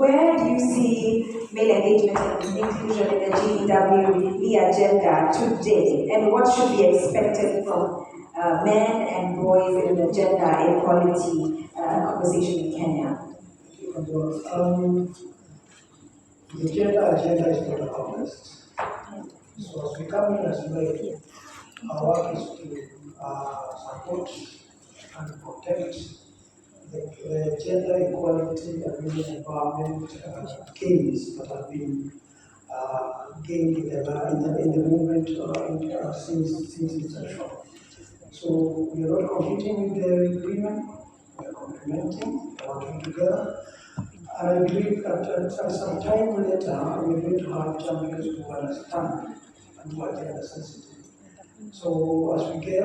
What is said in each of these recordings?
where do you see male engagement and inclusion in the GEW agenda today, and what should be expected from men and boys in the gender equality conversation in Kenya? The gender agenda is not a conquest. So as we come in as well, our work is to support and protect the gender equality and women empowerment gains that have been gained in the movement since inception. So we are not competing with the women, we are complementing, working together. And I believe that at some time later, we're going to have champions who understand and who are gender sensitive. So as we get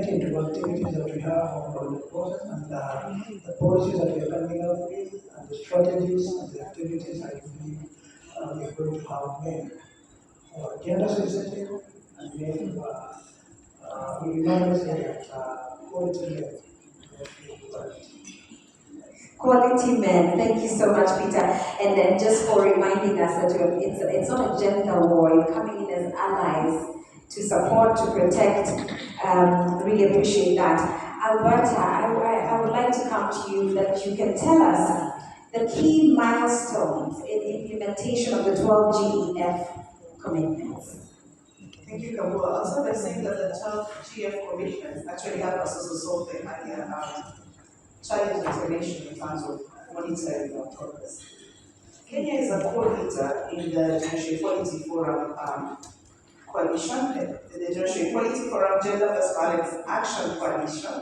into activities that we have on the process and the policies that we are coming up with and the strategies and the activities, I believe we're going to have men who are gender sensitive and men who are we normally say that quality men. Quality men. Thank you so much, Peter. And then just for reminding us that it's not a gender war. You're coming in as allies to support, to protect. Really appreciate that. Alberta, I would like to come to you that you can tell us the key milestones in implementation of the 12 GEF commitments. Thank you, Kabua. I'll start by saying that the 12 GF commitments actually help us also solve the idea about challenge explanation in terms of monitoring our progress. Kenya is a co-leader in the Gender Equality Forum coalition, the Gender Equality Forum Gender First Violence Action Coalition.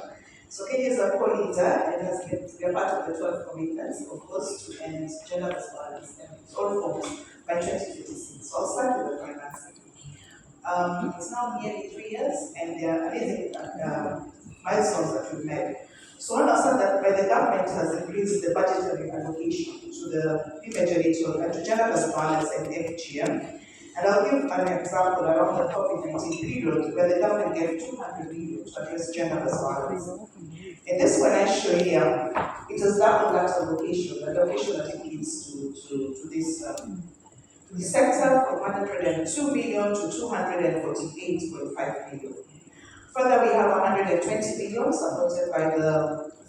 So Kenya is a co-leader and has been part of the 12 commitments, of course, to end gender based violence in all forms by 2026. So I'll start with the financing. It's now nearly 3 years, and there are amazing milestones that we've made. So one also that by the government has increased the budgetary allocation to the female genital and to gender-based violence and FGM. And I'll give an example around the COVID-19 period where the government gave 200 million to address gender-based violence. In this financial year, it has doubled that allocation, the allocation that it gives to this sector from 102 million to 248.5 million. Further, we have 120 billion supported by the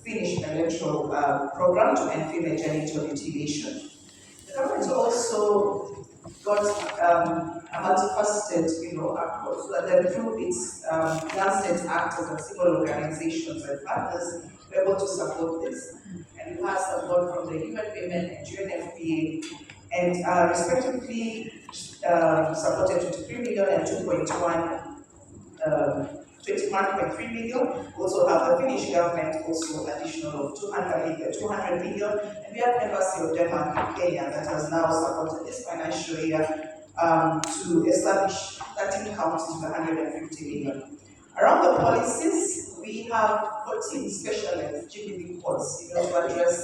Finnish electoral program to end female genital mutilation. The government also got a multifaceted, approach so that then through its non-state actors and civil organizations and partners, we're able to support this. And we have support from the Human Women and UNFPA, and respectively supported 23 million and 21.3 million. We also have the Finnish government also additional of 200 million, and we have Embassy of Denmark in Kenya that has now supported this financial year to establish 13 counties with 150 million. Around the policies, we have 14 specialized GBV courts to address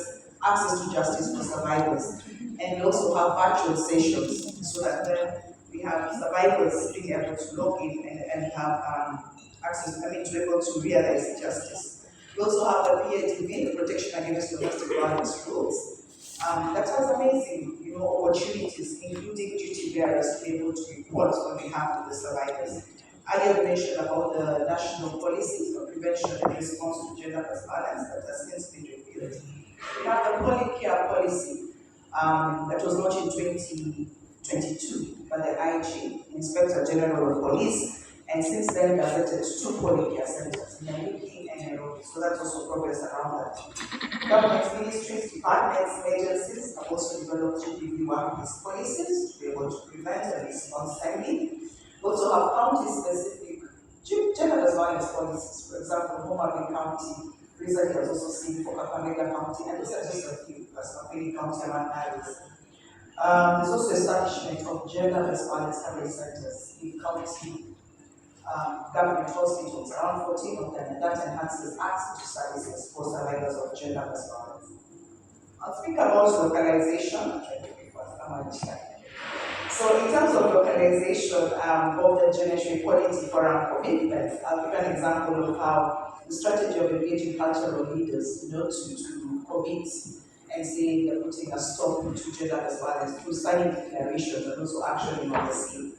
access to justice for survivors, and we also have virtual sessions so that then we have survivors being able to log in and have access, to be able to realize justice. We also have the PADV, the Protection Against Domestic Violence rules. That has amazing, opportunities, including duty bearers to be able to report on behalf of the survivors. Earlier mentioned about the national policies for prevention and response to gender-based violence that has since been repealed. We have the Polycare policy that was launched in 2022 by the IG, Inspector General of Police, and since then gazetted 2 Polycare centers in Nairobi and Nairobi. So that's also progress around that. Government ministries, departments, agencies have also developed GBV workplace policies to be able to prevent and respond timely. We also have county-specific gender-based violence policies. For example, Homa Bay County recently has also seen for Kakamega County, and those are just a few, as Kapili County among others. There's also establishment of gender-based violence coverage centers in county government hospitals, around 14 of them, and that enhances access to services for survivors of gender-based violence. I'll speak about localization. So in terms of localization of the Gender Equality Forum commitments, I'll give an example of how the strategy of engaging cultural leaders, to commit and say they're putting a stop to gender-based violence through signing declarations and also actioning on the scene.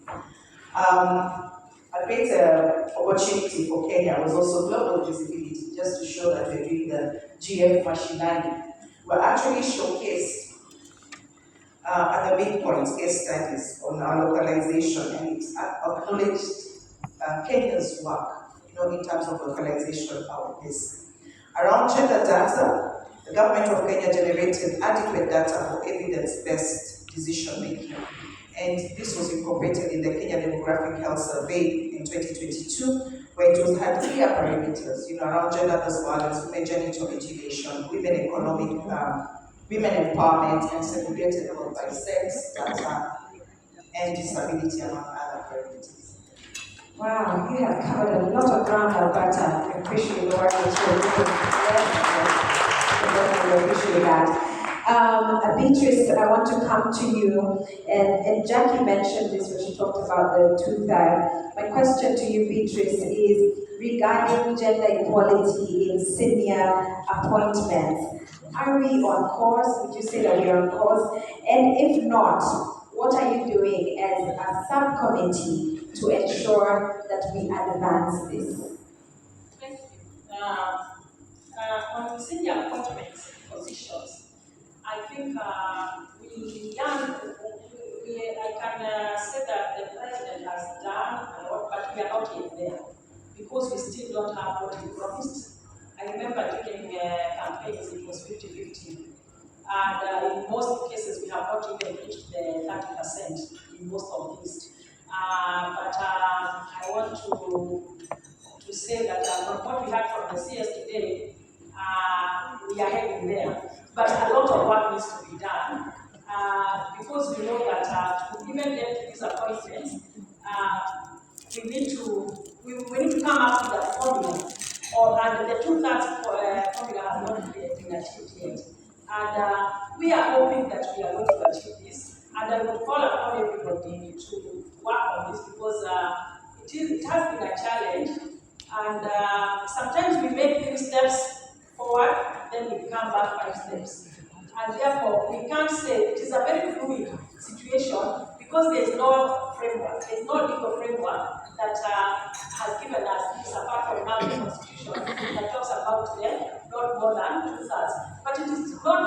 A great opportunity for Kenya was also global visibility, just to show that we're doing the GF mashinani. We're actually showcased at the midpoint case studies on our localization, and it acknowledged Kenya's work, in terms of localization of this. Around gender data, the government of Kenya generated adequate data for evidence-based decision making. And this was incorporated in the Kenya Demographic Health Survey in 2022, where it had clear parameters, around gender-based violence, women genital mutilation, women empowerment, and segregated health by sex, data, and disability, among other parameters. Wow, you have covered a lot of ground, Alberta. I appreciate the work that you're doing. Yes, I appreciate that. Beatrice, I want to come to you, and Jackie mentioned this when she talked about the two-third. My question to you, Beatrice, is regarding gender equality in senior appointments. Are we on course? Would you say that we are on course? And if not, what are you doing as a subcommittee to ensure that we advance this? Thank you. On senior appointments positions, I think I can say that the president has done a lot, but we are not yet there because we still don't have what he promised. I remember during campaigns it was 50-50. And in most cases, we have not even reached the 30% in most of these. But I want to say that from what we heard from the CS today, we are heading there. But a lot of work needs to be done because we know that to even get to these appointments, we need to come up with a formula, and the two-thirds formula has not been achieved yet. And we are hoping that we are going to achieve this, and I will call upon everybody to work on this because it has been a challenge, and sometimes we make 3 steps forward, then we come back 5 steps. And therefore, we can't say it is a very fluid situation because there is no framework, there is no legal framework that has given us this apart from now the Constitution that talks about them, not more than 2/3. But it is not